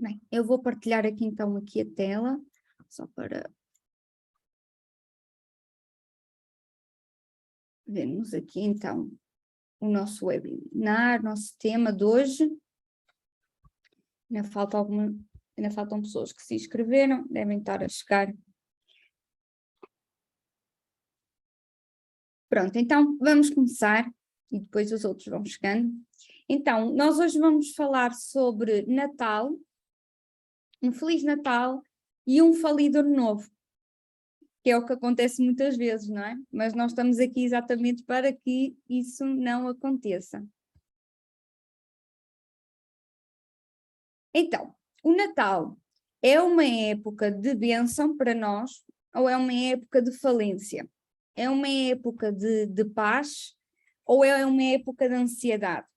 Bem, eu vou partilhar aqui então a tela, só para vermos aqui então o nosso webinar, nosso tema de hoje. Ainda faltam pessoas que se inscreveram, devem estar a chegar. Pronto, então vamos começar e depois os outros vão chegando. Então, nós hoje vamos falar sobre Natal, um Feliz Natal e um falido Ano Novo, que é o que acontece muitas vezes, não é? Mas nós estamos aqui exatamente para que isso não aconteça. Então, o Natal é uma época de bênção para nós ou é uma época de falência? É uma época de paz ou é uma época de ansiedade?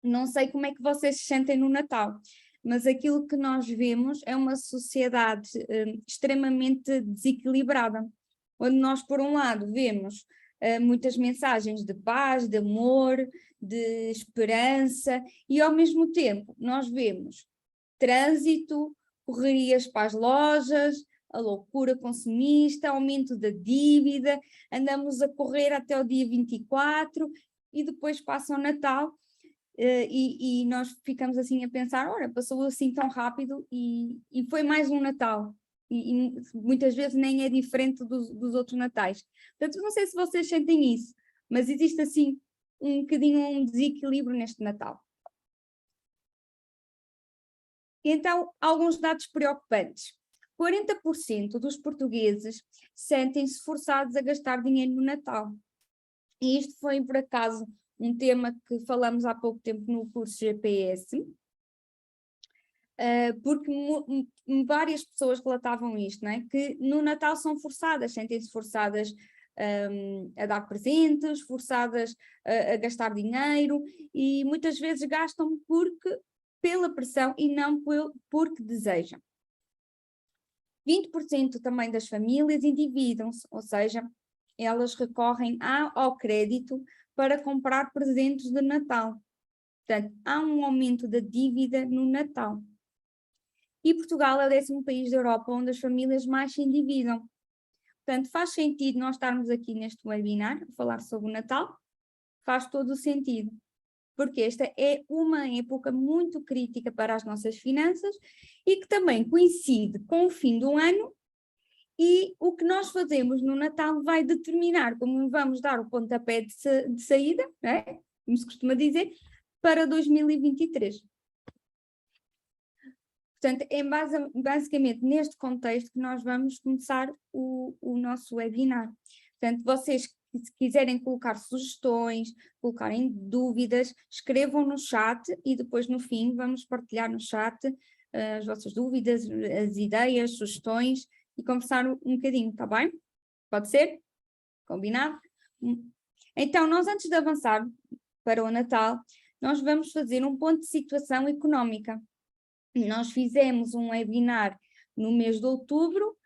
Não sei como é que vocês se sentem no Natal, mas aquilo que nós vemos é uma sociedade extremamente desequilibrada, onde nós, por um lado, vemos muitas mensagens de paz, de amor, de esperança, e ao mesmo tempo nós vemos trânsito, correrias para as lojas, a loucura consumista, aumento da dívida, andamos a correr até o dia 24 e depois passa o Natal. E nós ficamos assim a pensar, ora, passou assim tão rápido e foi mais um Natal. E muitas vezes nem é diferente dos outros natais. Portanto, não sei se vocês sentem isso, mas existe assim um bocadinho um desequilíbrio neste Natal. Então, alguns dados preocupantes. 40% dos portugueses sentem-se forçados a gastar dinheiro no Natal. E isto foi, por acaso, um tema que falamos há pouco tempo no curso GPS, porque várias pessoas relatavam isto, não é? Que no Natal são forçadas, sentem-se forçadas a dar presentes, forçadas a gastar dinheiro e muitas vezes gastam pela pressão e não porque desejam. 20% também das famílias endividam-se, ou seja, elas recorrem ao crédito para comprar presentes de Natal. Portanto, há um aumento da dívida no Natal. E Portugal é o 10º país da Europa onde as famílias mais se endividam. Portanto, faz sentido nós estarmos aqui neste webinar a falar sobre o Natal? Faz todo o sentido. Porque esta é uma época muito crítica para as nossas finanças e que também coincide com o fim do ano e o que nós fazemos no Natal vai determinar como vamos dar o pontapé de saída, não é? Como se costuma dizer, para 2023. Portanto, é basicamente neste contexto que nós vamos começar o nosso webinar. Portanto, vocês se quiserem colocar sugestões, colocarem dúvidas, escrevam no chat e depois no fim vamos partilhar no chat as vossas dúvidas, as ideias, sugestões e conversar um bocadinho, está bem? Pode ser? Combinado? Então, nós antes de avançar para o Natal, nós vamos fazer um ponto de situação económica. Nós fizemos um webinar no mês de outubro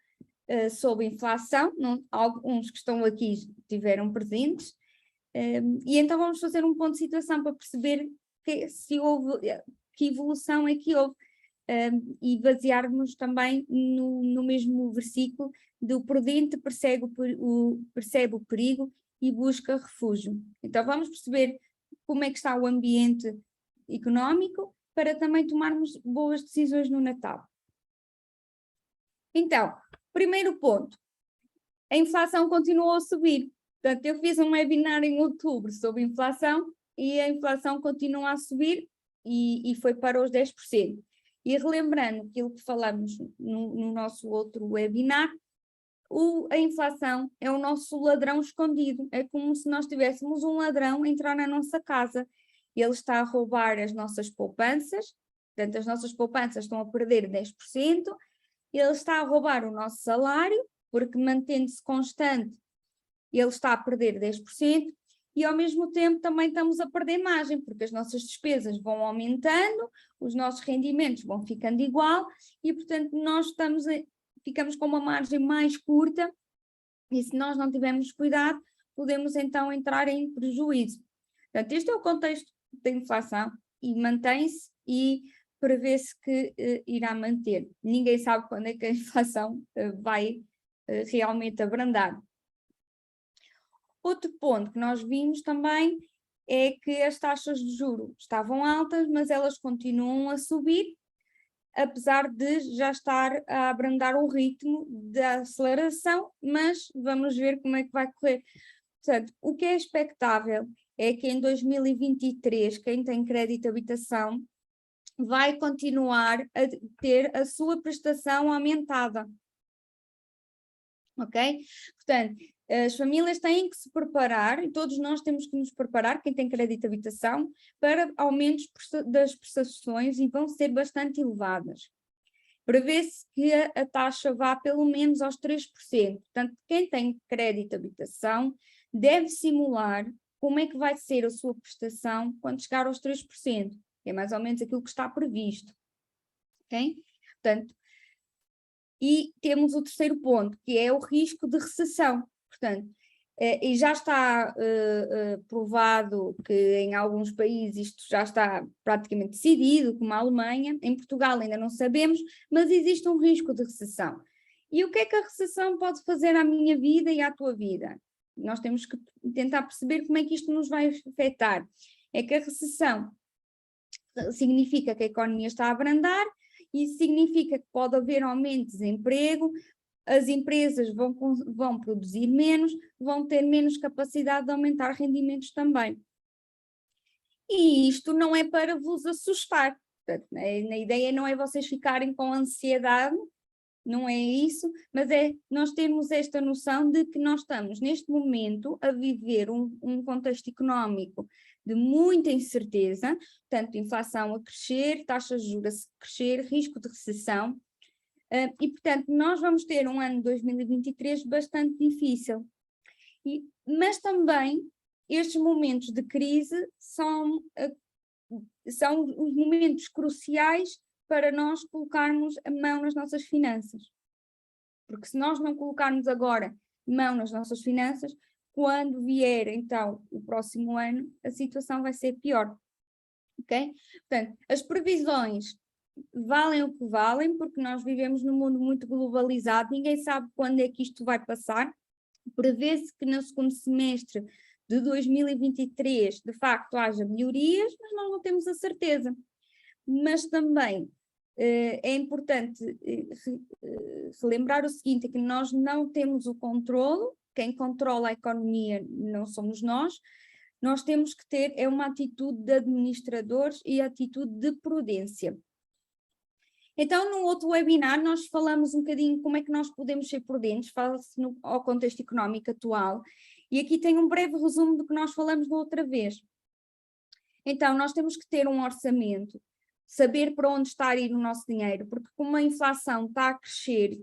sobre inflação, alguns que estão aqui tiveram presentes, e então vamos fazer um ponto de situação para perceber que evolução é que houve, e basearmos também no mesmo versículo do prudente percebe o perigo e busca refúgio. Então vamos perceber como é que está o ambiente económico para também tomarmos boas decisões no Natal. Então, primeiro ponto, a inflação continuou a subir. Portanto, eu fiz um webinar em outubro sobre inflação e a inflação continua a subir e foi para os 10%. E relembrando aquilo que falamos no nosso outro webinar, a inflação é o nosso ladrão escondido. É como se nós tivéssemos um ladrão a entrar na nossa casa. Ele está a roubar as nossas poupanças, portanto, as nossas poupanças estão a perder 10%, ele está a roubar o nosso salário, porque mantendo-se constante, ele está a perder 10%, e ao mesmo tempo também estamos a perder margem, porque as nossas despesas vão aumentando, os nossos rendimentos vão ficando igual, e portanto nós ficamos com uma margem mais curta, e se nós não tivermos cuidado, podemos então entrar em prejuízo. Portanto, este é o contexto da inflação, e mantém-se, e prevê-se que irá manter. Ninguém sabe quando é que a inflação vai realmente abrandar. Outro ponto que nós vimos também é que as taxas de juros estavam altas, mas elas continuam a subir, apesar de já estar a abrandar o ritmo da aceleração, mas vamos ver como é que vai correr. Portanto, o que é expectável é que em 2023, quem tem crédito de habitação vai continuar a ter a sua prestação aumentada. Ok? Portanto, as famílias têm que se preparar, e todos nós temos que nos preparar, quem tem crédito de habitação, para aumentos das prestações, e vão ser bastante elevadas. Prevê-se que a taxa vá pelo menos aos 3%. Portanto, quem tem crédito de habitação deve simular como é que vai ser a sua prestação quando chegar aos 3%, que é mais ou menos aquilo que está previsto. Ok? Portanto, e temos o terceiro ponto, que é o risco de recessão. Portanto, e já está provado que em alguns países isto já está praticamente decidido, como a Alemanha. Em Portugal ainda não sabemos, mas existe um risco de recessão. E o que é que a recessão pode fazer à minha vida e à tua vida? Nós temos que tentar perceber como é que isto nos vai afetar. É que a recessão significa que a economia está a abrandar, isso significa que pode haver aumento de desemprego, as empresas vão produzir menos, vão ter menos capacidade de aumentar rendimentos também. E isto não é para vos assustar. Portanto, a ideia não é vocês ficarem com ansiedade, não é isso, mas é nós termos esta noção de que nós estamos neste momento a viver um contexto económico de muita incerteza, portanto, inflação a crescer, taxas de juros a crescer, risco de recessão, e portanto nós vamos ter um ano de 2023 bastante difícil. Mas também estes momentos de crise são os momentos cruciais para nós colocarmos a mão nas nossas finanças. Porque se nós não colocarmos agora mão nas nossas finanças, quando vier então o próximo ano, a situação vai ser pior. Ok? Portanto, as previsões valem o que valem, porque nós vivemos num mundo muito globalizado, ninguém sabe quando é que isto vai passar. Prevê-se que no segundo semestre de 2023, de facto, haja melhorias, mas nós não temos a certeza. Mas também é importante relembrar o seguinte, é que nós não temos o controlo, quem controla a economia não somos nós temos que ter uma atitude de administradores e atitude de prudência. Então, no outro webinar, nós falamos um bocadinho como é que nós podemos ser prudentes, fala-se ao contexto económico atual, e aqui tem um breve resumo do que nós falamos da outra vez. Então, nós temos que ter um orçamento, saber para onde está a ir o nosso dinheiro, porque como a inflação está a crescer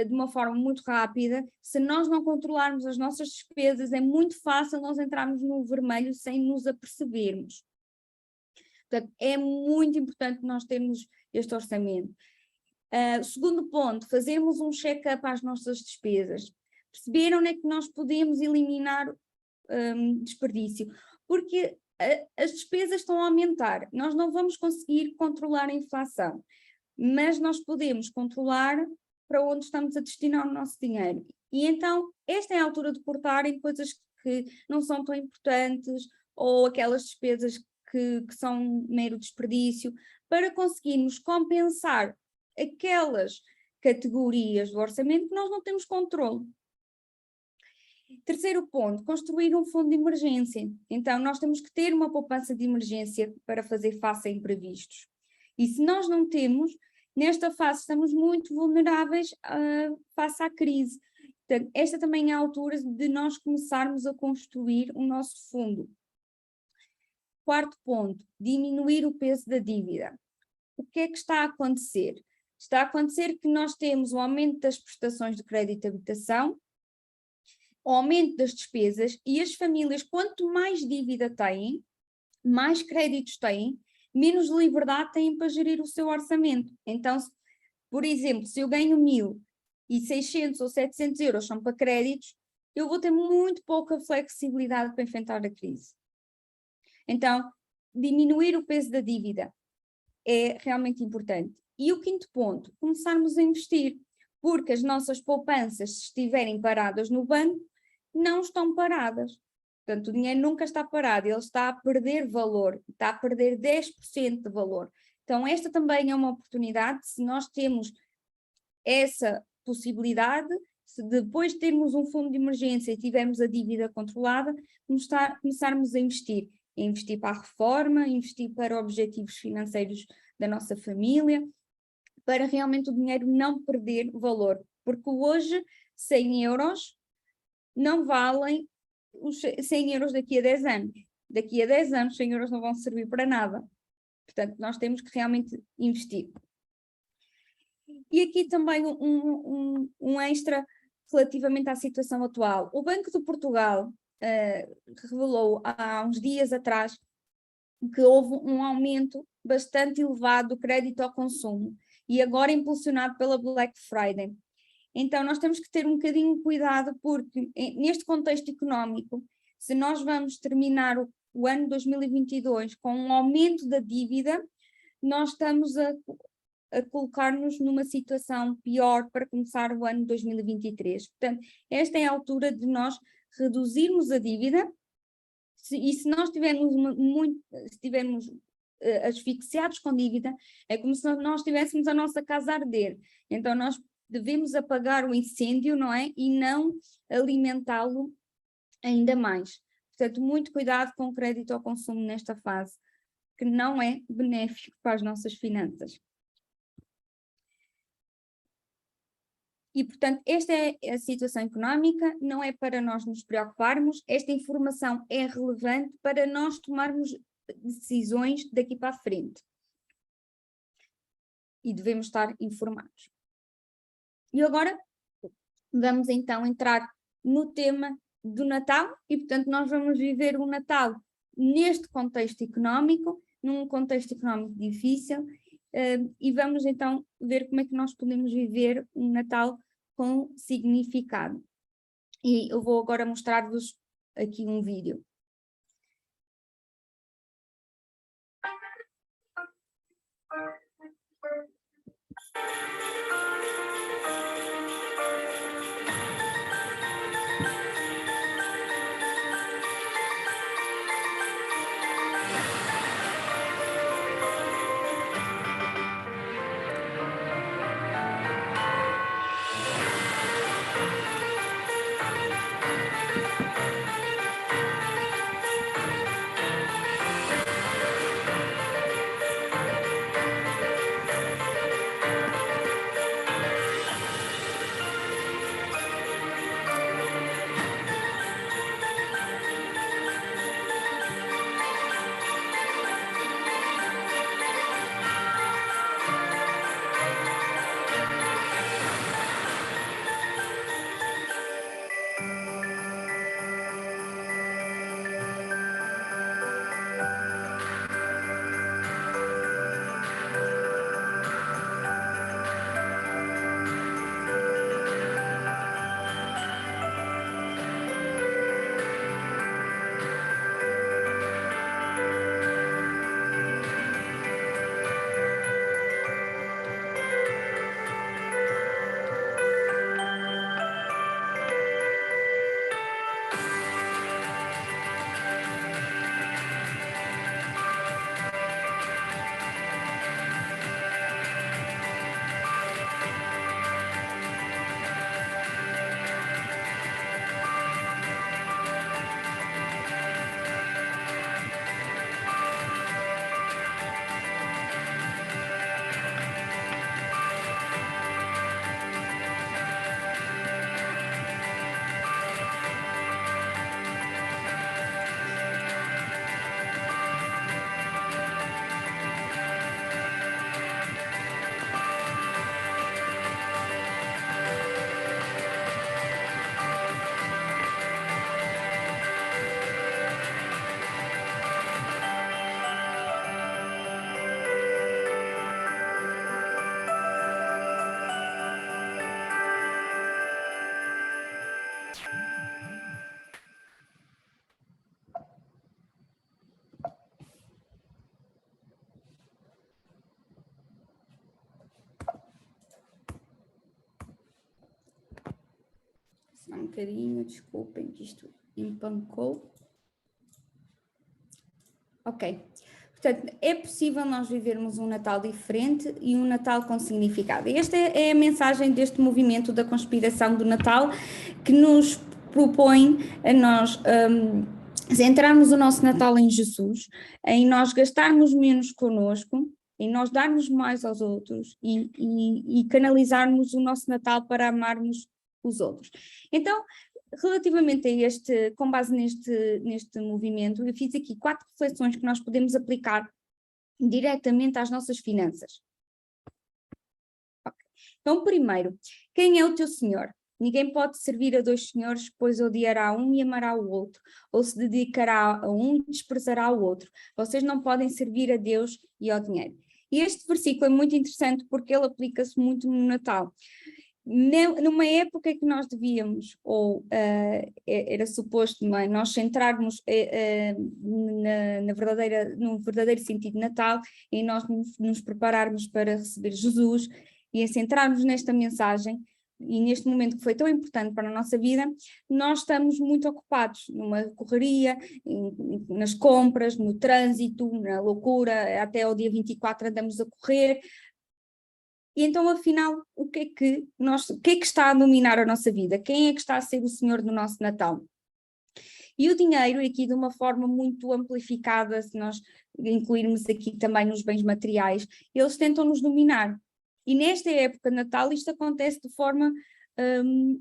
de uma forma muito rápida, se nós não controlarmos as nossas despesas, é muito fácil nós entrarmos no vermelho sem nos apercebermos. Portanto, é muito importante nós termos este orçamento. Segundo ponto, fazermos um check-up às nossas despesas. Perceber onde é que nós podemos eliminar desperdício, porque as despesas estão a aumentar. Nós não vamos conseguir controlar a inflação, mas nós podemos controlar para onde estamos a destinar o nosso dinheiro. E então, esta é a altura de cortar em coisas que não são tão importantes ou aquelas despesas que são mero desperdício, para conseguirmos compensar aquelas categorias do orçamento que nós não temos controle. Terceiro ponto, construir um fundo de emergência. Então, nós temos que ter uma poupança de emergência para fazer face a imprevistos. E se nós não temos, nesta fase estamos muito vulneráveis face à crise. Portanto, esta também é a altura de nós começarmos a construir o nosso fundo. Quarto ponto, diminuir o peso da dívida. O que é que está a acontecer? Está a acontecer que nós temos o aumento das prestações de crédito de habitação, o aumento das despesas, e as famílias, quanto mais dívida têm, mais créditos têm, menos liberdade têm para gerir o seu orçamento. Então, por exemplo, se eu ganho 1.600 ou 700 euros são para créditos, eu vou ter muito pouca flexibilidade para enfrentar a crise. Então, diminuir o peso da dívida é realmente importante. E o quinto ponto, começarmos a investir, porque as nossas poupanças, se estiverem paradas no banco, não estão paradas. Portanto, o dinheiro nunca está parado, ele está a perder valor, está a perder 10% de valor. Então, esta também é uma oportunidade, se nós temos essa possibilidade, se depois de termos um fundo de emergência e tivermos a dívida controlada, começarmos a investir para a reforma, investir para objetivos financeiros da nossa família, para realmente o dinheiro não perder valor, porque hoje 100 euros não valem os 100 euros daqui a 10 anos. Daqui a 10 anos 100 euros não vão servir para nada. Portanto, nós temos que realmente investir. E aqui também um extra relativamente à situação atual. O Banco de Portugal revelou há uns dias atrás que houve um aumento bastante elevado do crédito ao consumo e agora impulsionado pela Black Friday. Então nós temos que ter um bocadinho de cuidado porque neste contexto económico, se nós vamos terminar o ano 2022 com um aumento da dívida, nós estamos a colocar-nos numa situação pior para começar o ano 2023. Portanto, esta é a altura de nós reduzirmos a dívida e se nós estivermos asfixiados com dívida, é como se nós tivéssemos a nossa casa a arder. Então nós devemos apagar o incêndio, não é? E não alimentá-lo ainda mais. Portanto, muito cuidado com o crédito ao consumo nesta fase, que não é benéfico para as nossas finanças. E, portanto, esta é a situação económica, não é para nós nos preocuparmos, esta informação é relevante para nós tomarmos decisões daqui para a frente. E devemos estar informados. E agora vamos então entrar no tema do Natal e, portanto, nós vamos viver o Natal neste contexto económico, num contexto económico difícil, e vamos então ver como é que nós podemos viver um Natal com significado. E eu vou agora mostrar-vos aqui um vídeo. Só um bocadinho, desculpem que isto empancou. Ok. Portanto, é possível nós vivermos um Natal diferente e um Natal com significado. Esta é a mensagem deste movimento da conspiração do Natal, que nos propõe a nós centrarmos o nosso Natal em Jesus, em nós gastarmos menos connosco, em nós darmos mais aos outros e canalizarmos o nosso Natal para amarmos os outros. Então, relativamente a este, com base neste movimento, eu fiz aqui 4 reflexões que nós podemos aplicar diretamente às nossas finanças. Okay. Então, primeiro, quem é o teu Senhor? Ninguém pode servir a 2 senhores, pois odiará um e amará o outro, ou se dedicará a um e desprezará o outro. Vocês não podem servir a Deus e ao dinheiro. E este versículo é muito interessante porque ele aplica-se muito no Natal. Numa época que nós devíamos, ou era suposto, não é, nós centrarmos no verdadeiro sentido de Natal, e nós nos prepararmos para receber Jesus, e em centrarmos nesta mensagem, e neste momento que foi tão importante para a nossa vida, nós estamos muito ocupados numa correria, nas compras, no trânsito, na loucura, até ao dia 24 andamos a correr. E então, afinal, o que é que está a dominar a nossa vida? Quem é que está a ser o Senhor do nosso Natal? E o dinheiro, aqui de uma forma muito amplificada, se nós incluirmos aqui também os bens materiais, eles tentam nos dominar. E nesta época de Natal isto acontece de forma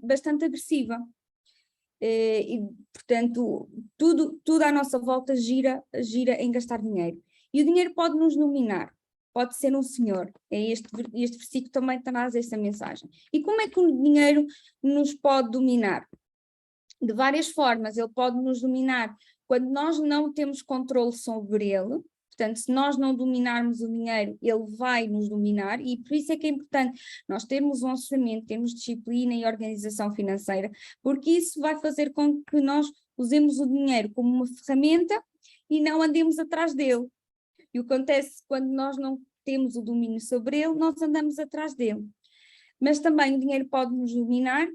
bastante agressiva. E, portanto, tudo à nossa volta gira em gastar dinheiro. E o dinheiro pode nos dominar. Pode ser um senhor. Este versículo também traz essa mensagem. E como é que o dinheiro nos pode dominar? De várias formas. Ele pode nos dominar quando nós não temos controle sobre ele. Portanto, se nós não dominarmos o dinheiro, ele vai nos dominar, e por isso é que é importante nós termos um orçamento, termos disciplina e organização financeira, porque isso vai fazer com que nós usemos o dinheiro como uma ferramenta e não andemos atrás dele. E o que acontece quando nós não temos o domínio sobre ele, nós andamos atrás dele. Mas também o dinheiro pode nos dominar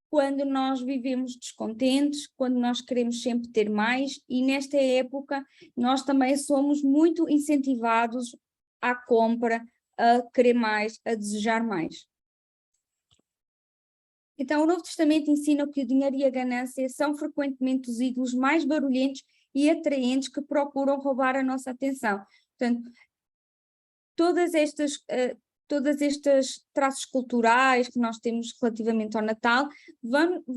quando nós vivemos descontentes, quando nós queremos sempre ter mais, e nesta época nós também somos muito incentivados à compra, a querer mais, a desejar mais. Então o Novo Testamento ensina que o dinheiro e a ganância são frequentemente os ídolos mais barulhentos e atraentes que procuram roubar a nossa atenção. Portanto, todos estes traços culturais que nós temos relativamente ao Natal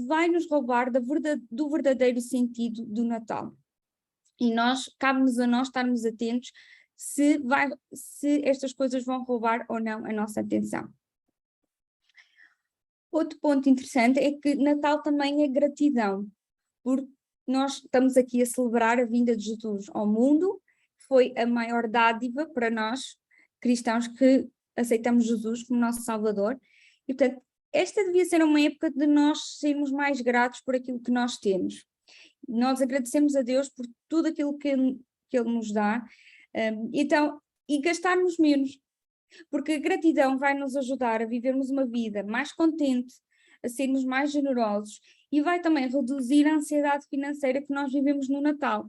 vai nos roubar do verdadeiro sentido do Natal. E cabe-nos a nós estarmos atentos se estas coisas vão roubar ou não a nossa atenção. Outro ponto interessante é que Natal também é gratidão, porque nós estamos aqui a celebrar a vinda de Jesus ao mundo, foi a maior dádiva para nós, cristãos, que aceitamos Jesus como nosso Salvador, e portanto, esta devia ser uma época de nós sermos mais gratos por aquilo que nós temos. Nós agradecemos a Deus por tudo aquilo que Ele nos dá, e gastarmos menos, porque a gratidão vai nos ajudar a vivermos uma vida mais contente, a sermos mais generosos, e vai também reduzir a ansiedade financeira que nós vivemos no Natal.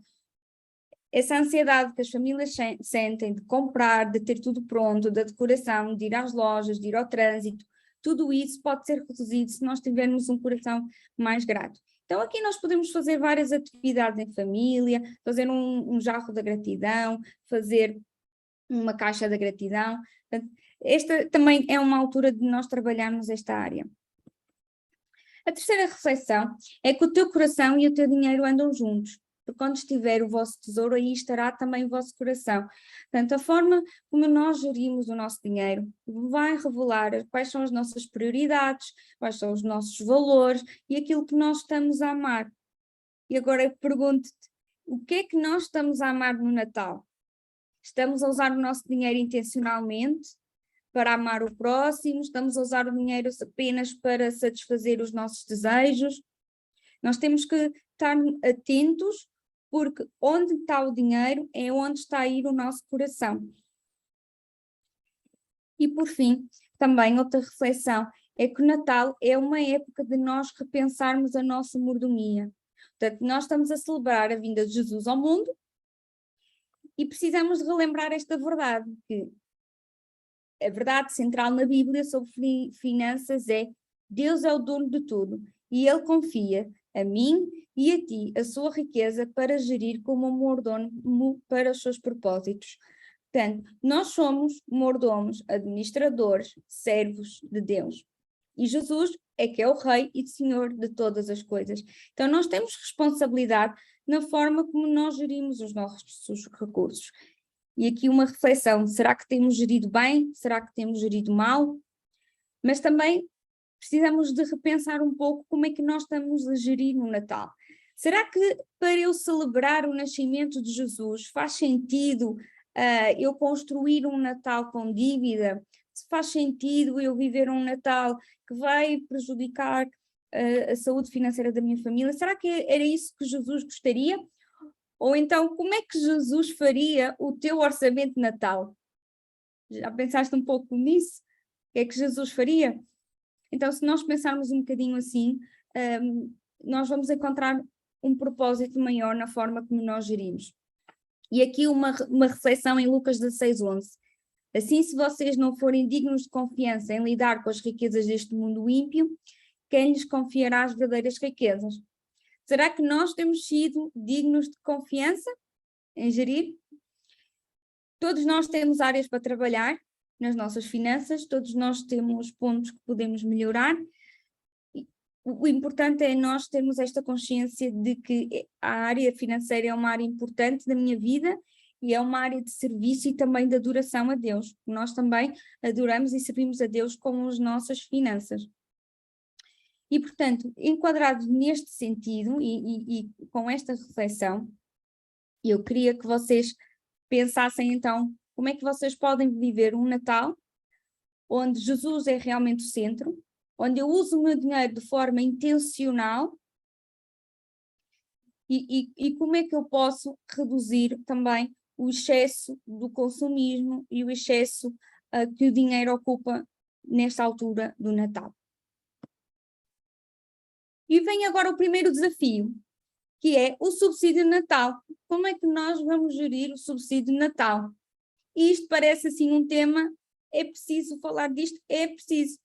Essa ansiedade que as famílias sentem de comprar, de ter tudo pronto, da decoração, de ir às lojas, de ir ao trânsito, tudo isso pode ser reduzido se nós tivermos um coração mais grato. Então aqui nós podemos fazer várias atividades em família, fazer um jarro da gratidão, fazer uma caixa da gratidão. Esta também é uma altura de nós trabalharmos esta área. A terceira reflexão é que o teu coração e o teu dinheiro andam juntos, porque onde estiver o vosso tesouro, aí estará também o vosso coração. Portanto, a forma como nós gerimos o nosso dinheiro vai revelar quais são as nossas prioridades, quais são os nossos valores e aquilo que nós estamos a amar. E agora eu pergunto-te, o que é que nós estamos a amar no Natal? Estamos a usar o nosso dinheiro intencionalmente para amar o próximo? Estamos a usar o dinheiro apenas para satisfazer os nossos desejos? Nós temos que estar atentos, porque onde está o dinheiro é onde está a ir o nosso coração. E por fim, também outra reflexão é que o Natal é uma época de nós repensarmos a nossa mordomia. Portanto, nós estamos a celebrar a vinda de Jesus ao mundo e precisamos de relembrar esta verdade, que a verdade central na Bíblia sobre finanças é: Deus é o dono de tudo e Ele confia a mim e a ti a sua riqueza para gerir como um mordomo para os seus propósitos. Portanto, nós somos mordomos, administradores, servos de Deus. E Jesus é que é o Rei e Senhor de todas as coisas. Então, nós temos responsabilidade na forma como nós gerimos os nossos recursos. E aqui uma reflexão: será que temos gerido bem? Será que temos gerido mal? Mas também precisamos de repensar um pouco como é que nós estamos a gerir o Natal. Será que para eu celebrar o nascimento de Jesus faz sentido eu construir um Natal com dívida? Se faz sentido eu viver um Natal que vai prejudicar a saúde financeira da minha família? Será que era isso que Jesus gostaria? Ou então, como é que Jesus faria o teu orçamento de Natal? Já pensaste um pouco nisso? O que é que Jesus faria? Então, se nós pensarmos um bocadinho assim, nós vamos encontrar um propósito maior na forma como nós gerimos. E aqui uma reflexão em Lucas 16:11. Assim, se vocês não forem dignos de confiança em lidar com as riquezas deste mundo ímpio, quem lhes confiará as verdadeiras riquezas? Será que nós temos sido dignos de confiança em gerir? Todos nós temos áreas para trabalhar nas nossas finanças, todos nós temos pontos que podemos melhorar. O importante é nós termos esta consciência de que a área financeira é uma área importante da minha vida e é uma área de serviço e também de adoração a Deus. Nós também adoramos e servimos a Deus com as nossas finanças. E, portanto, enquadrado neste sentido e com esta reflexão, eu queria que vocês pensassem então como é que vocês podem viver um Natal onde Jesus é realmente o centro, onde eu uso o meu dinheiro de forma intencional e como é que eu posso reduzir também o excesso do consumismo e o excesso que o dinheiro ocupa nesta altura do Natal. E vem agora o primeiro desafio, que é o subsídio de Natal. Como é que nós vamos gerir o subsídio de Natal? E isto parece assim um tema, é preciso falar disto, é preciso,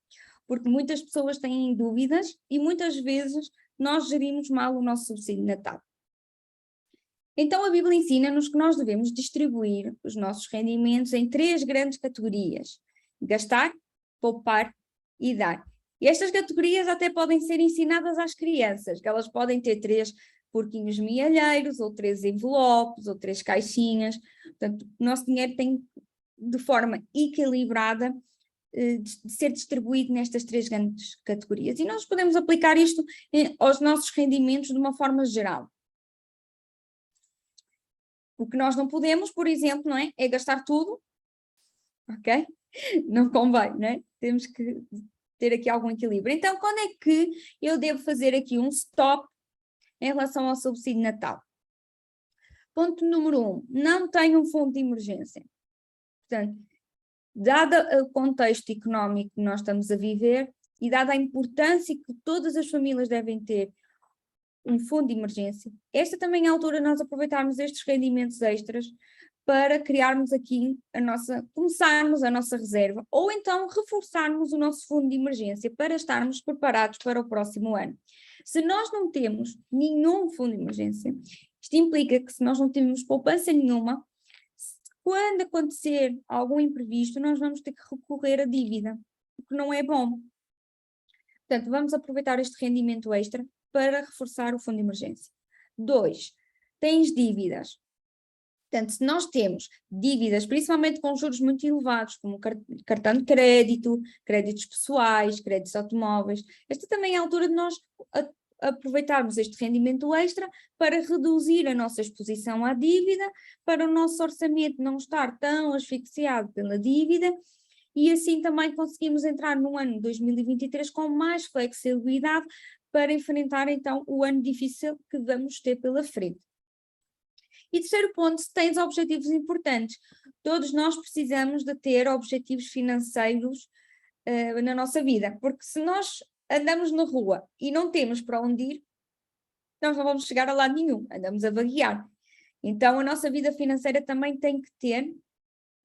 porque muitas pessoas têm dúvidas e muitas vezes nós gerimos mal o nosso subsídio de Natal. Então a Bíblia ensina-nos que nós devemos distribuir os nossos rendimentos em 3 grandes categorias: gastar, poupar e dar. E estas categorias até podem ser ensinadas às crianças, que elas podem ter 3 porquinhos mielheiros, ou 3 envelopes, ou 3 caixinhas. Portanto, o nosso dinheiro tem, de forma equilibrada, de ser distribuído nestas 3 grandes categorias. E nós podemos aplicar isto aos nossos rendimentos de uma forma geral. O que nós não podemos, por exemplo, não é gastar tudo, ok? Não convém, não é? Temos que ter aqui algum equilíbrio. Então, quando é que eu devo fazer aqui um stop em relação ao subsídio de Natal? Ponto número 1, não tenho um fundo de emergência. Portanto, dado o contexto económico que nós estamos a viver e dada a importância que todas as famílias devem ter um fundo de emergência, esta também é a altura de nós aproveitarmos estes rendimentos extras para criarmos aqui começarmos a nossa reserva, ou então reforçarmos o nosso fundo de emergência para estarmos preparados para o próximo ano. Se nós não temos nenhum fundo de emergência, isto implica que se nós não temos poupança nenhuma, quando acontecer algum imprevisto, nós vamos ter que recorrer à dívida, o que não é bom. Portanto, vamos aproveitar este rendimento extra para reforçar o fundo de emergência. 2, tens dívidas. Portanto, se nós temos dívidas, principalmente com juros muito elevados, como cartão de crédito, créditos pessoais, créditos automóveis, esta também é a altura de nós aproveitarmos este rendimento extra para reduzir a nossa exposição à dívida, para o nosso orçamento não estar tão asfixiado pela dívida, e assim também conseguimos entrar no ano 2023 com mais flexibilidade para enfrentar então o ano difícil que vamos ter pela frente. E terceiro ponto, se tens objetivos importantes. Todos nós precisamos de ter objetivos financeiros na nossa vida, porque se nós andamos na rua e não temos para onde ir, nós não vamos chegar a lado nenhum, andamos a vaguear. Então a nossa vida financeira também tem que ter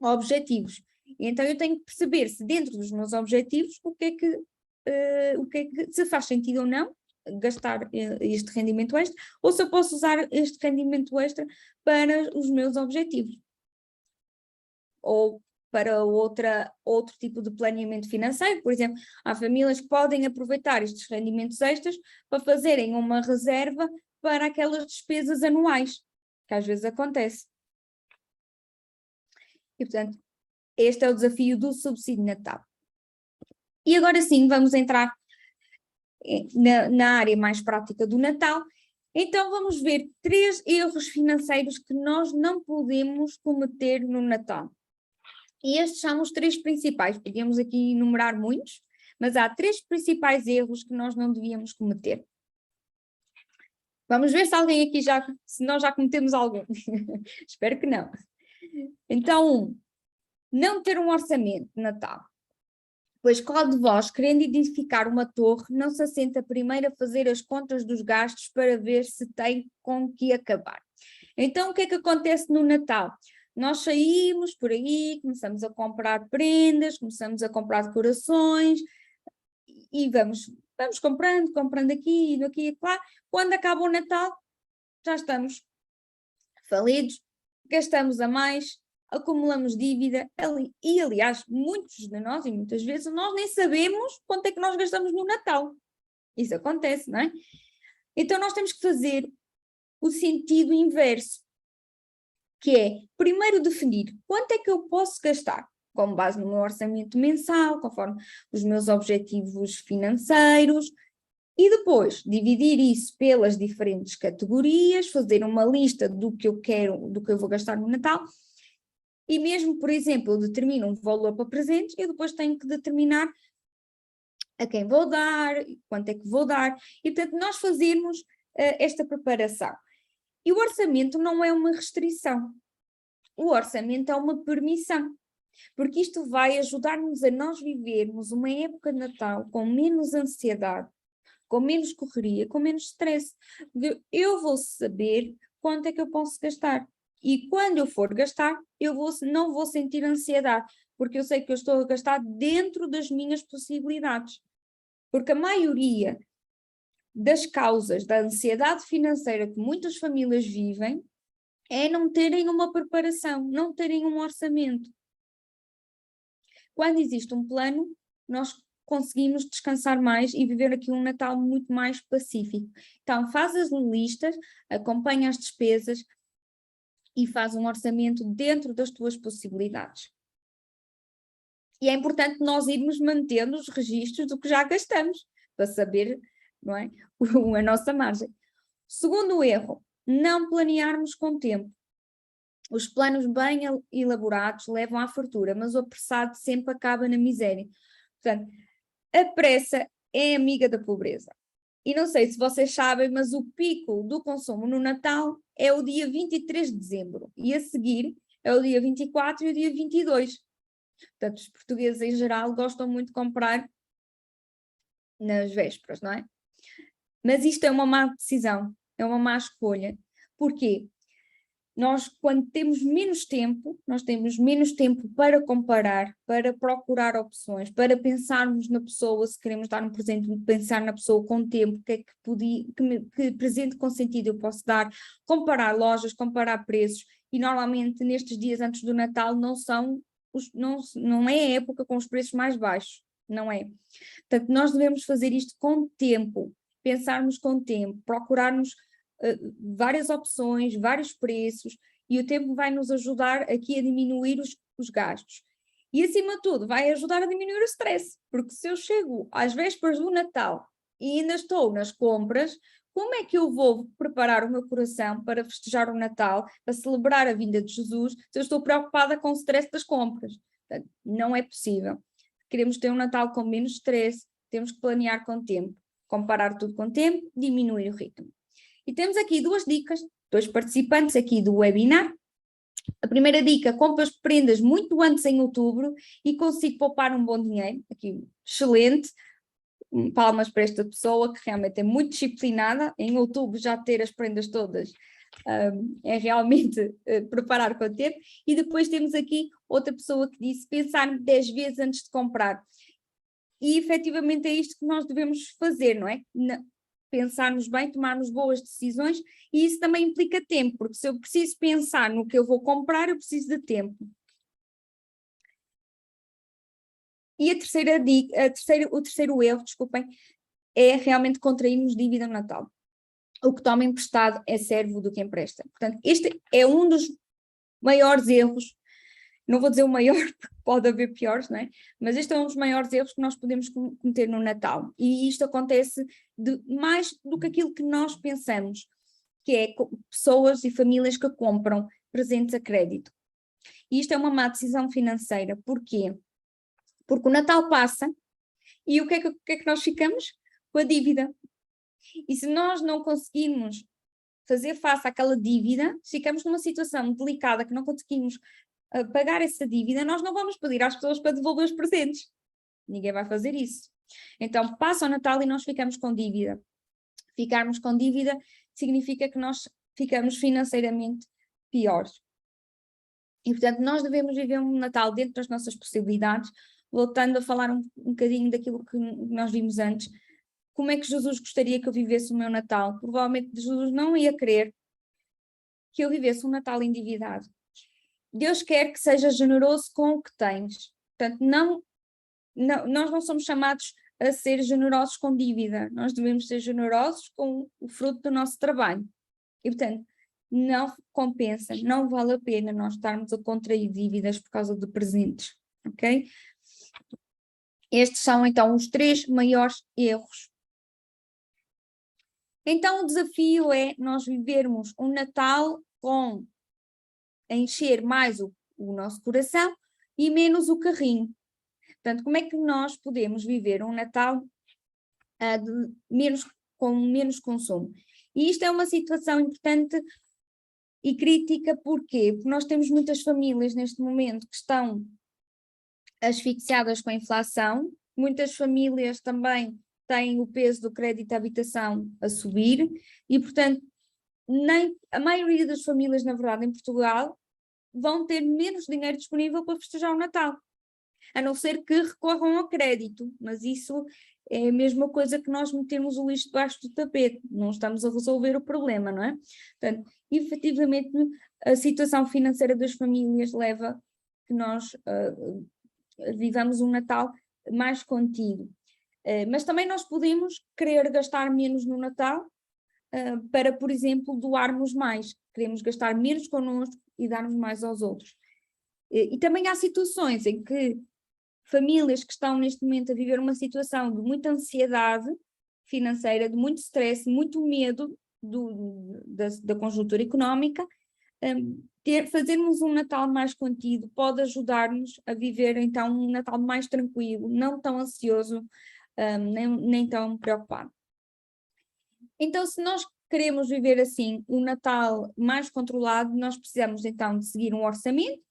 objetivos. E então eu tenho que perceber se dentro dos meus objetivos o que é que se faz sentido ou não gastar este rendimento extra, ou se eu posso usar este rendimento extra para os meus objetivos. Ou para outro tipo de planeamento financeiro. Por exemplo, há famílias que podem aproveitar estes rendimentos extras para fazerem uma reserva para aquelas despesas anuais, que às vezes acontece. E, portanto, este é o desafio do subsídio de Natal. E agora sim, vamos entrar na área mais prática do Natal. Então vamos ver 3 erros financeiros que nós não podemos cometer no Natal. E estes são os 3 principais, podíamos aqui enumerar muitos, mas há 3 principais erros que nós não devíamos cometer. Vamos ver se alguém aqui se nós já cometemos algum. Espero que não. Então, não ter um orçamento de Natal. Pois qual de vós, querendo identificar uma torre, não se assenta primeiro a fazer as contas dos gastos para ver se tem com que acabar? Então, o que é que acontece no Natal? Nós saímos por aí, começamos a comprar prendas, começamos a comprar decorações e vamos comprando aqui e lá. Quando acaba o Natal, já estamos falidos, gastamos a mais, acumulamos dívida e, aliás, muitos de nós, e muitas vezes, nós nem sabemos quanto é que nós gastamos no Natal. Isso acontece, não é? Então nós temos que fazer o sentido inverso, que é, primeiro definir quanto é que eu posso gastar, com base no meu orçamento mensal, conforme os meus objetivos financeiros, e depois dividir isso pelas diferentes categorias, fazer uma lista do que eu quero, do que eu vou gastar no Natal. E mesmo, por exemplo, eu determino um valor para presentes, eu depois tenho que determinar a quem vou dar, quanto é que vou dar, e portanto nós fazemos esta preparação. E o orçamento não é uma restrição, o orçamento é uma permissão, porque isto vai ajudar-nos a nós vivermos uma época de Natal com menos ansiedade, com menos correria, com menos stress. Eu vou saber quanto é que eu posso gastar. E quando eu for gastar, não vou sentir ansiedade, porque eu sei que eu estou a gastar dentro das minhas possibilidades. Porque a maioria das causas da ansiedade financeira que muitas famílias vivem é não terem uma preparação, não terem um orçamento. Quando existe um plano, nós conseguimos descansar mais e viver aqui um Natal muito mais pacífico. Então, faz as listas, acompanha as despesas e faz um orçamento dentro das tuas possibilidades. E é importante nós irmos mantendo os registros do que já gastamos, para saber, não é, a nossa margem. Segundo erro, não planearmos com tempo. Os planos bem elaborados levam à fartura, mas o apressado sempre acaba na miséria. Portanto, a pressa é amiga da pobreza. E não sei se vocês sabem, mas o pico do consumo no Natal é o dia 23 de dezembro. E a seguir é o dia 24 e o dia 22. Portanto, os portugueses em geral gostam muito de comprar nas vésperas, não é? Mas isto é uma má decisão, é uma má escolha. Porquê? Nós, quando temos menos tempo, nós temos menos tempo para comparar, para procurar opções, para pensarmos na pessoa, se queremos dar um presente, pensar na pessoa com tempo, que presente com sentido eu posso dar, comparar lojas, comparar preços, e normalmente nestes dias antes do Natal não é a época com os preços mais baixos, não é? Portanto, nós devemos fazer isto com tempo, pensarmos com tempo, procurarmos várias opções, vários preços, e o tempo vai nos ajudar aqui a diminuir os gastos. E acima de tudo, vai ajudar a diminuir o stress, porque se eu chego às vésperas do Natal e ainda estou nas compras, como é que eu vou preparar o meu coração para festejar o Natal, para celebrar a vinda de Jesus, se eu estou preocupada com o stress das compras? Portanto, não é possível. Queremos ter um Natal com menos stress, temos que planear com tempo, comparar tudo com tempo, diminuir o ritmo. E temos aqui 2 dicas, 2 participantes aqui do webinar, A primeira dica, compro as prendas muito antes em outubro e consigo poupar um bom dinheiro. Aqui, excelente. Palmas para esta pessoa que realmente é muito disciplinada. Em outubro já ter as prendas todas é realmente preparar com o tempo. E depois temos aqui outra pessoa que disse pensar 10 vezes antes de comprar. E efetivamente é isto que nós devemos fazer, não é? Pensarmos bem, tomarmos boas decisões, e isso também implica tempo, porque se eu preciso pensar no que eu vou comprar, eu preciso de tempo. E o terceiro erro, desculpem, é realmente contrairmos dívida no Natal. O que toma emprestado é servo do que empresta. Portanto, este é um dos maiores erros, não vou dizer o maior, porque pode haver piores, não é? Mas este é um dos maiores erros que nós podemos cometer no Natal. E isto acontece mais do que aquilo que nós pensamos, que é pessoas e famílias que compram presentes a crédito. E isto é uma má decisão financeira. Porquê? Porque o Natal passa e o que é que nós ficamos? Com a dívida. E se nós não conseguirmos fazer face àquela dívida, ficamos numa situação delicada que não conseguimos pagar essa dívida, nós não vamos pedir às pessoas para devolver os presentes. Ninguém vai fazer isso. Então, passa o Natal e nós ficamos com dívida. Ficarmos com dívida significa que nós ficamos financeiramente piores. E, portanto, nós devemos viver um Natal dentro das nossas possibilidades, voltando a falar um bocadinho daquilo que nós vimos antes. Como é que Jesus gostaria que eu vivesse o meu Natal? Provavelmente Jesus não ia querer que eu vivesse um Natal endividado. Deus quer que sejas generoso com o que tens. Portanto, nós não somos chamados a ser generosos com dívida. Nós devemos ser generosos com o fruto do nosso trabalho. E, portanto, não compensa, não vale a pena nós estarmos a contrair dívidas por causa de presentes, ok? Estes são, então, os 3 maiores erros. Então, o desafio é nós vivermos um Natal com encher mais o nosso coração e menos o carrinho. Portanto, como é que nós podemos viver um Natal com menos consumo? E isto é uma situação importante e crítica, porquê? Porque nós temos muitas famílias neste momento que estão asfixiadas com a inflação, muitas famílias também têm o peso do crédito à habitação a subir e, portanto, a maioria das famílias, na verdade, em Portugal, vão ter menos dinheiro disponível para festejar o Natal, a não ser que recorram ao crédito, mas isso é a mesma coisa que nós metermos o lixo debaixo do tapete, não estamos a resolver o problema, não é? Portanto, efetivamente, a situação financeira das famílias leva que nós vivamos um Natal mais contido. Mas também nós podemos querer gastar menos no Natal para, por exemplo, doarmos mais. Queremos gastar menos connosco e darmos mais aos outros. E também há situações em que famílias que estão neste momento a viver uma situação de muita ansiedade financeira, de muito stress, muito medo da conjuntura económica, fazermos um Natal mais contido pode ajudar-nos a viver então um Natal mais tranquilo, não tão ansioso, nem tão preocupado. Então, se nós queremos viver assim um Natal mais controlado, nós precisamos então de seguir um orçamento.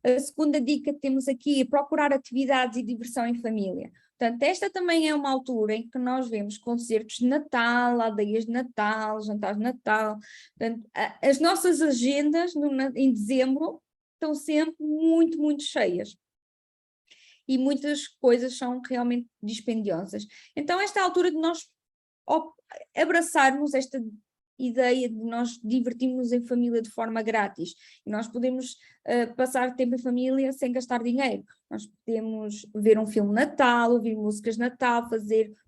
A segunda dica que temos aqui é procurar atividades e diversão em família. Portanto, esta também é uma altura em que nós vemos concertos de Natal, aldeias de Natal, jantares de Natal. Portanto, as nossas agendas em dezembro estão sempre muito, muito cheias. E muitas coisas são realmente dispendiosas. Então, esta é a altura de nós abraçarmos esta ideia de nós divertirmos em família de forma grátis. E nós podemos passar tempo em família sem gastar dinheiro. Nós podemos ver um filme de Natal, ouvir músicas de Natal,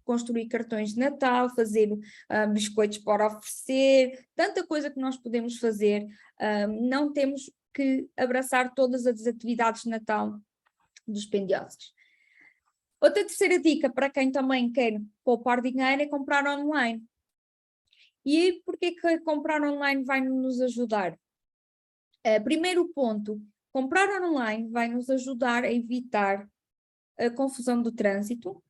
construir cartões de Natal, fazer biscoitos para oferecer, tanta coisa que nós podemos fazer. Não temos que abraçar todas as atividades de Natal dispendiosas. Outra terceira dica para quem também quer poupar dinheiro é comprar online. E porquê que comprar online vai nos ajudar? Primeiro ponto, comprar online vai nos ajudar a evitar a confusão do trânsito,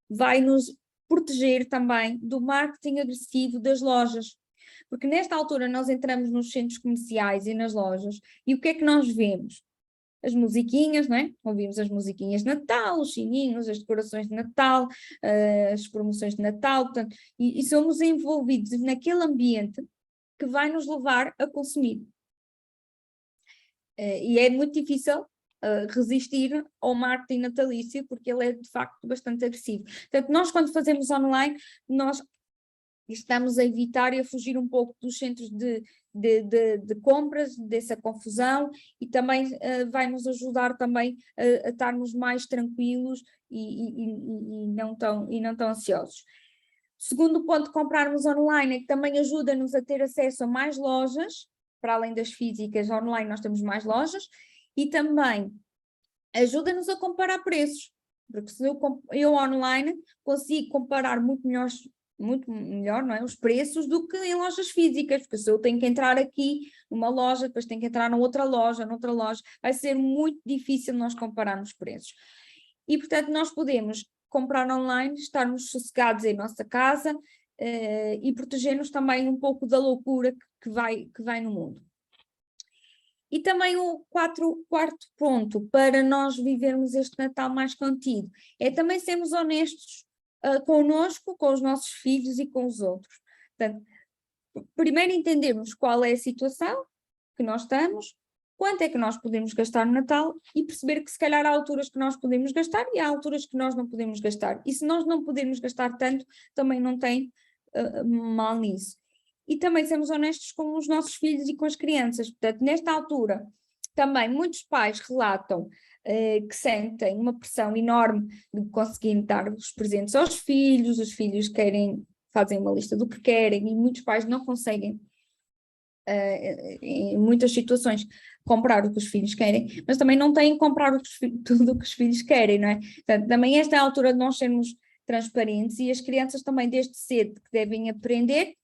vai nos proteger também do marketing agressivo das lojas. Porque nesta altura nós entramos nos centros comerciais e nas lojas e o que é que nós vemos? As musiquinhas, não é? Ouvimos as musiquinhas de Natal, os sininhos, as decorações de Natal, as promoções de Natal, portanto, e somos envolvidos naquele ambiente que vai nos levar a consumir. E é muito difícil resistir ao marketing natalício, porque ele é de facto bastante agressivo. Portanto, nós quando fazemos online, nós estamos a evitar e a fugir um pouco dos centros de compras, dessa confusão, e também vai nos ajudar também a estarmos mais tranquilos e não tão ansiosos. Segundo ponto de comprarmos online é que também ajuda-nos a ter acesso a mais lojas, para além das físicas, online nós temos mais lojas, e também ajuda-nos a comparar preços, porque se eu online consigo comparar muito melhor, não é, os preços do que em lojas físicas, porque se eu tenho que entrar aqui numa loja, depois tenho que entrar noutra loja, vai ser muito difícil nós compararmos preços. E, portanto, nós podemos comprar online, estarmos sossegados em nossa casa e proteger-nos também um pouco da loucura que vai no mundo. E também o quarto ponto para nós vivermos este Natal mais contido é também sermos honestos connosco, com os nossos filhos e com os outros. Portanto, primeiro entendermos qual é a situação que nós estamos, quanto é que nós podemos gastar no Natal e perceber que se calhar há alturas que nós podemos gastar e há alturas que nós não podemos gastar. E se nós não podemos gastar tanto, também não tem mal nisso. E também sermos honestos com os nossos filhos e com as crianças. Portanto, nesta altura, também muitos pais relatam que sentem uma pressão enorme de conseguir dar os presentes aos filhos, os filhos fazem uma lista do que querem e muitos pais não conseguem, em muitas situações, comprar o que os filhos querem, mas também não têm que comprar tudo o que os filhos querem, não é? Portanto, também esta é a altura de nós sermos transparentes e as crianças também desde cedo que devem aprender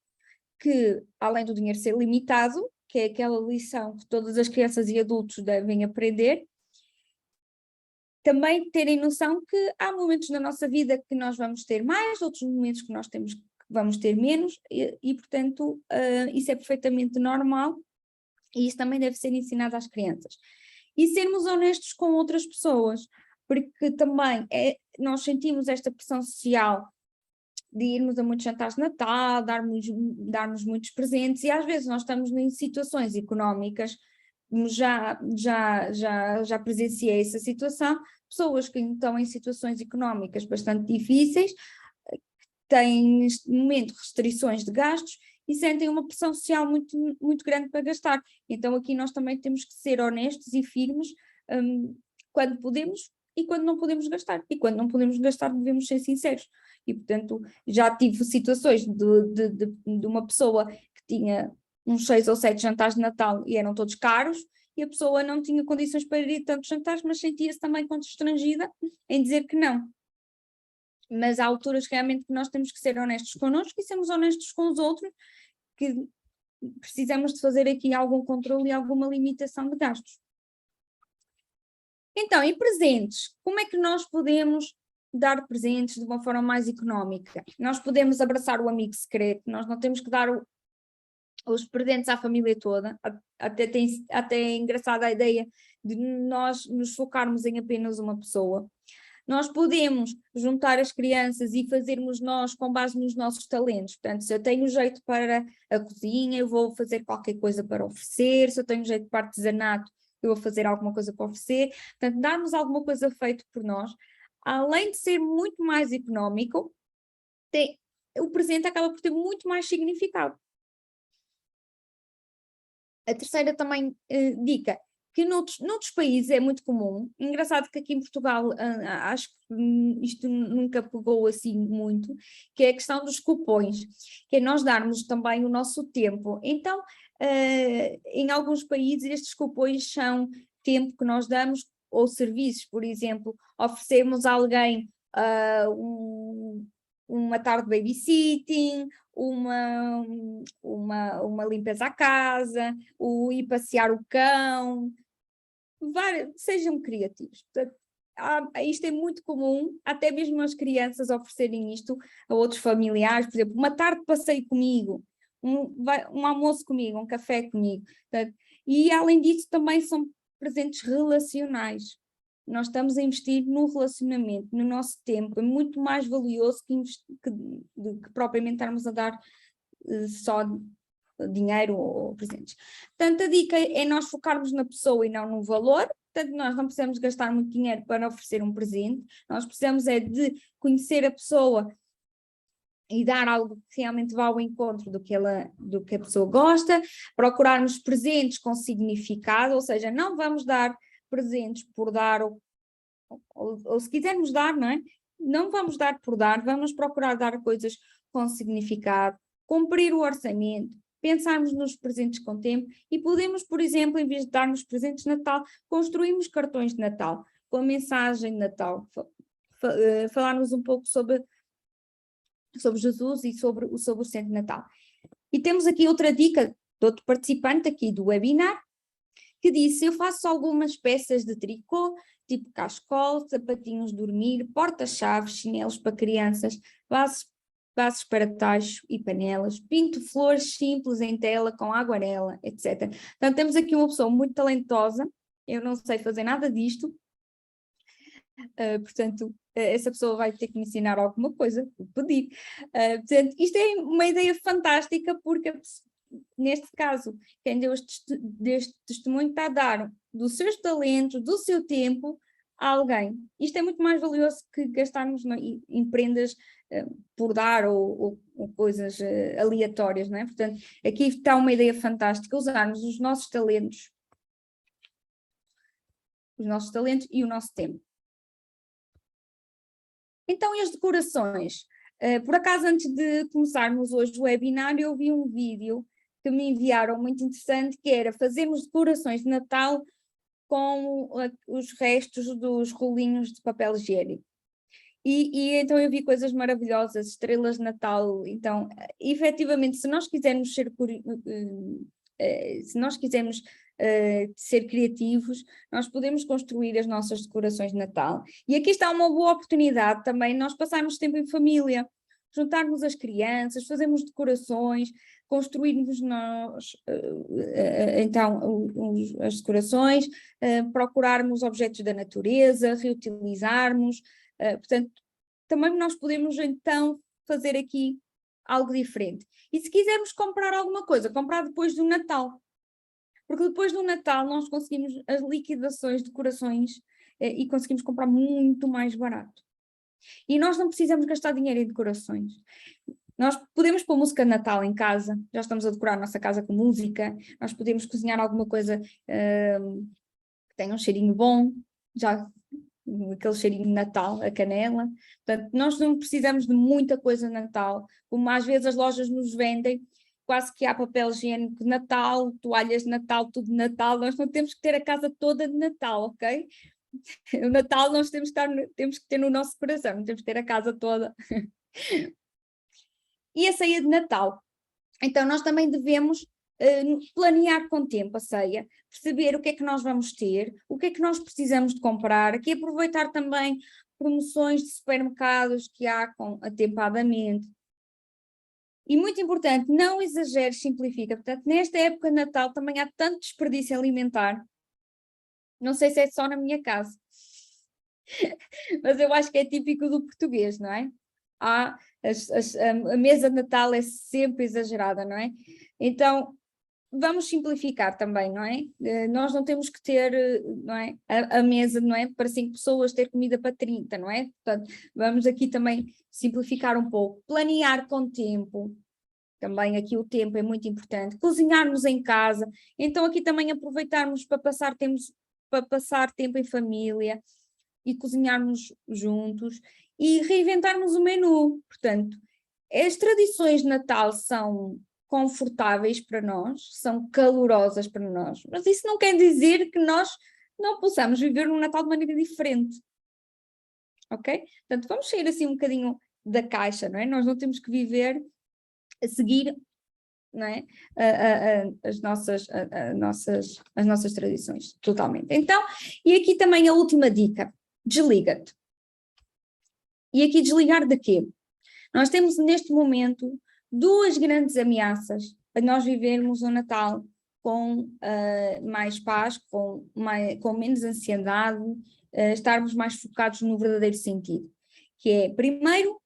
que, além do dinheiro ser limitado, que é aquela lição que todas as crianças e adultos devem aprender, também terem noção que há momentos na nossa vida que nós vamos ter mais, outros momentos que vamos ter menos, e portanto, isso é perfeitamente normal, e isso também deve ser ensinado às crianças. E sermos honestos com outras pessoas, porque também nós sentimos esta pressão social de irmos a muitos jantares de Natal, darmos muitos presentes, e às vezes nós estamos em situações económicas, já presenciei essa situação, pessoas que estão em situações económicas bastante difíceis, têm neste momento restrições de gastos e sentem uma pressão social muito, muito grande para gastar. Então aqui nós também temos que ser honestos e firmes quando podemos e quando não podemos gastar. E quando não podemos gastar devemos ser sinceros. E portanto já tive situações de uma pessoa que tinha uns 6 ou 7 jantares de Natal e eram todos caros, e a pessoa não tinha condições para ir a tantos jantares, mas sentia-se também constrangida em dizer que não. Mas há alturas realmente que nós temos que ser honestos connosco e sermos honestos com os outros, que precisamos de fazer aqui algum controle e alguma limitação de gastos. Então, e presentes? Como é que nós podemos dar presentes de uma forma mais económica? Nós podemos abraçar o amigo secreto, nós não temos que dar os presentes à família toda, até é engraçada a ideia de nós nos focarmos em apenas uma pessoa. Nós podemos juntar as crianças e fazermos nós com base nos nossos talentos. Portanto, se eu tenho jeito para a cozinha, eu vou fazer qualquer coisa para oferecer, se eu tenho jeito para artesanato, eu vou fazer alguma coisa para oferecer. Portanto, darmos alguma coisa feita por nós, além de ser muito mais económico, o presente acaba por ter muito mais significado. A terceira também dica, que noutros países é muito comum, engraçado que aqui em Portugal acho que isto nunca pegou assim muito, que é a questão dos cupons, que é nós darmos também o nosso tempo. Então, em alguns países estes cupons são tempo que nós damos, ou serviços, por exemplo, oferecemos a alguém uma tarde de babysitting, uma limpeza à casa, ir passear o cão, sejam criativos. Portanto, isto é muito comum, até mesmo as crianças oferecerem isto a outros familiares, por exemplo, uma tarde de passeio comigo, um almoço comigo, um café comigo. Portanto, e além disso também são presentes relacionais. Nós estamos a investir no relacionamento, no nosso tempo, é muito mais valioso que propriamente estarmos a dar só dinheiro ou presentes. Portanto, a dica é nós focarmos na pessoa e não no valor. Portanto, nós não precisamos gastar muito dinheiro para oferecer um presente, nós precisamos é de conhecer a pessoa e dar algo que realmente vá ao encontro do que a pessoa gosta, procurarmos presentes com significado, ou seja, não vamos dar presentes por dar, ou se quisermos dar, não é? Não vamos dar por dar, vamos procurar dar coisas com significado, cumprir o orçamento, pensarmos nos presentes com tempo e podemos, por exemplo, em vez de darmos presentes de Natal, construirmos cartões de Natal, com a mensagem de Natal, falarmos um pouco sobre Jesus e sobre o Centro de Natal. E temos aqui outra dica de outro participante aqui do webinar, que disse: eu faço algumas peças de tricô, tipo cachecol, sapatinhos de dormir, porta-chaves, chinelos para crianças, vasos para tacho e panelas, pinto flores simples em tela com aguarela, etc. Então temos aqui uma pessoa muito talentosa, eu não sei fazer nada disto, portanto, essa pessoa vai ter que me ensinar alguma coisa, vou pedir. Portanto, isto é uma ideia fantástica, porque neste caso, quem deu este testemunho está a dar dos seus talentos, do seu tempo a alguém. Isto é muito mais valioso que gastarmos em prendas por dar ou coisas aleatórias, não é? Portanto, aqui está uma ideia fantástica, usarmos os nossos talentos e o nosso tempo. Então, e as decorações? Por acaso, antes de começarmos hoje o webinar, eu vi um vídeo que me enviaram muito interessante, que era fazermos decorações de Natal com os restos dos rolinhos de papel higiênico. E então eu vi coisas maravilhosas, estrelas de Natal. Então, efetivamente, se nós quisermos ser criativos, nós podemos construir as nossas decorações de Natal. E aqui está uma boa oportunidade também nós passarmos tempo em família, juntarmos as crianças, fazermos decorações, construirmos nós então as decorações, procurarmos objetos da natureza, reutilizarmos, portanto, também nós podemos então fazer aqui algo diferente. E se quisermos comprar alguma coisa, comprar depois do Natal, porque depois do Natal nós conseguimos as liquidações de decorações e conseguimos comprar muito mais barato. E nós não precisamos gastar dinheiro em decorações. Nós podemos pôr música de Natal em casa, já estamos a decorar a nossa casa com música, nós podemos cozinhar alguma coisa que tenha um cheirinho bom, já aquele cheirinho de Natal, a canela. Portanto, nós não precisamos de muita coisa de Natal, como às vezes as lojas nos vendem, quase que há papel higiênico de Natal, toalhas de Natal, tudo de Natal. Nós não temos que ter a casa toda de Natal, ok? O Natal nós temos que ter no nosso coração, não temos que ter a casa toda. E a ceia de Natal? Então nós também devemos planear com tempo a ceia, perceber o que é que nós vamos ter, o que é que nós precisamos de comprar, aqui aproveitar também promoções de supermercados que há atempadamente. E muito importante, não exagere, simplifica. Portanto, nesta época de Natal também há tanto desperdício alimentar. Não sei se é só na minha casa, mas eu acho que é típico do português, não é? A mesa de Natal é sempre exagerada, não é? Então, vamos simplificar também, não é? Nós não temos que ter, não é? A mesa, não é? Para 5 pessoas, ter comida para 30, não é? Portanto, vamos aqui também simplificar um pouco. Planear com tempo. Também aqui o tempo é muito importante. Cozinharmos em casa. Então aqui também aproveitarmos para passar tempo em família e cozinharmos juntos e reinventarmos o menu. Portanto, as tradições de Natal são confortáveis para nós, são calorosas para nós, mas isso não quer dizer que nós não possamos viver um Natal de maneira diferente. Ok? Portanto, vamos sair assim um bocadinho da caixa, não é? Nós não temos que viver a seguir, não é? As nossas tradições, totalmente. Então, e aqui também a última dica, desliga-te. E aqui desligar de quê? Nós temos neste momento duas grandes ameaças a nós vivermos o Natal com mais paz, com menos ansiedade, estarmos mais focados no verdadeiro sentido, que é, primeiro,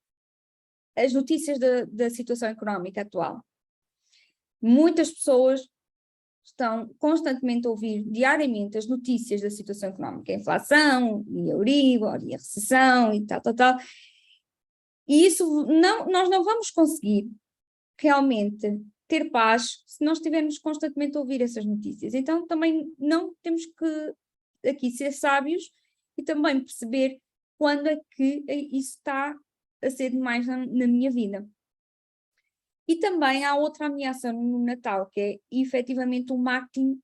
as notícias da situação económica atual. Muitas pessoas estão constantemente a ouvir diariamente as notícias da situação económica, a inflação, e a Euribor, e a recessão, e tal. E isso, nós não vamos conseguir realmente ter paz se nós estivermos constantemente a ouvir essas notícias. Então também não temos que aqui ser sábios e também perceber quando é que isso está a ser demais na minha vida. E também há outra ameaça no Natal, que é efetivamente o marketing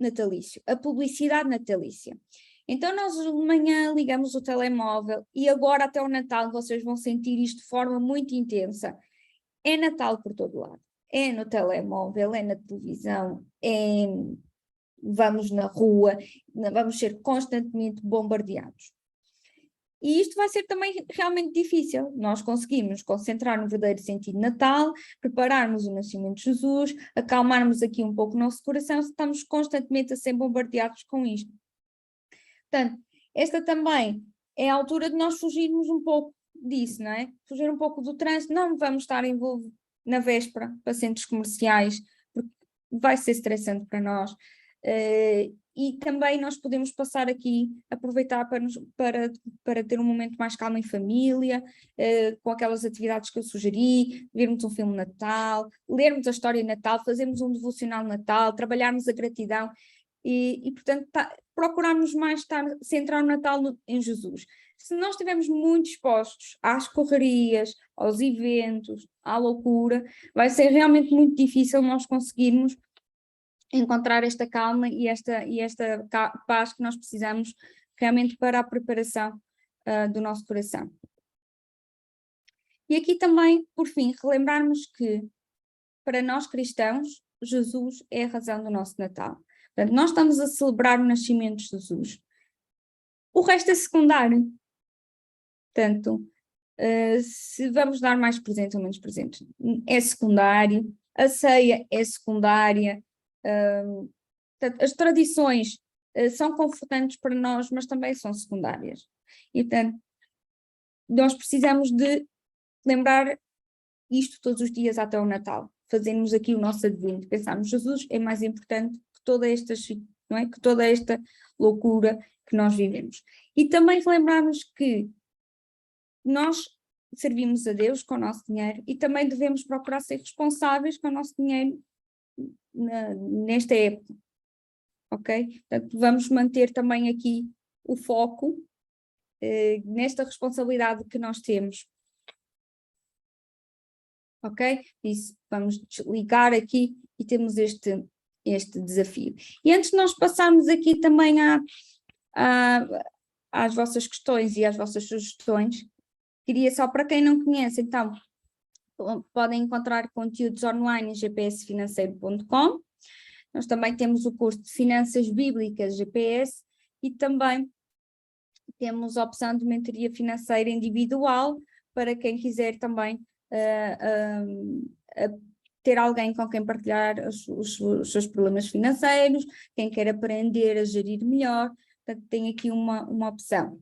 natalício, a publicidade natalícia. Então nós de manhã ligamos o telemóvel e agora até o Natal vocês vão sentir isto de forma muito intensa. É Natal por todo lado. É no telemóvel, é na televisão, vamos na rua, vamos ser constantemente bombardeados. E isto vai ser também realmente difícil. Nós conseguimos concentrar no verdadeiro sentido de Natal, prepararmos o nascimento de Jesus, acalmarmos aqui um pouco o nosso coração, se estamos constantemente a ser bombardeados com isto. Portanto, esta também é a altura de nós fugirmos um pouco disso, não é? Fugir um pouco do trânsito, não vamos estar envolvidos na véspera para centros comerciais, porque vai ser estressante para nós. E também nós podemos passar aqui, aproveitar para ter um momento mais calmo em família, com aquelas atividades que eu sugeri, vermos um filme de Natal, lermos a história de Natal, fazermos um devocional de Natal, trabalharmos a gratidão e portanto, procurarmos mais centrar o Natal em Jesus. Se nós estivermos muito expostos às correrias, aos eventos, à loucura, vai ser realmente muito difícil nós conseguirmos encontrar esta calma e esta paz que nós precisamos realmente para a preparação do nosso coração. E aqui também, por fim, relembrarmos que para nós cristãos, Jesus é a razão do nosso Natal. Portanto, nós estamos a celebrar o nascimento de Jesus. O resto é secundário. Portanto, se vamos dar mais presentes ou menos presentes, é secundário. A ceia é secundária. Portanto, as tradições são confortantes para nós, mas também são secundárias. E, portanto, nós precisamos de lembrar isto todos os dias até o Natal. Fazemos aqui o nosso advento, pensarmos, Jesus é mais importante que toda esta, não é? Que toda esta loucura que nós vivemos. E também lembrarmos que nós servimos a Deus com o nosso dinheiro e também devemos procurar ser responsáveis com o nosso dinheiro nesta época, ok? Portanto, vamos manter também aqui o foco nesta responsabilidade que nós temos. Ok? Isso, vamos desligar aqui e temos este desafio. E antes de nós passarmos aqui também às vossas questões e às vossas sugestões, queria só, para quem não conhece, então, podem encontrar conteúdos online em gpsfinanceiro.com. Nós também temos o curso de Finanças Bíblicas GPS e também temos a opção de mentoria financeira individual para quem quiser também ter alguém com quem partilhar os seus problemas financeiros, quem quer aprender a gerir melhor, portanto tem aqui uma opção.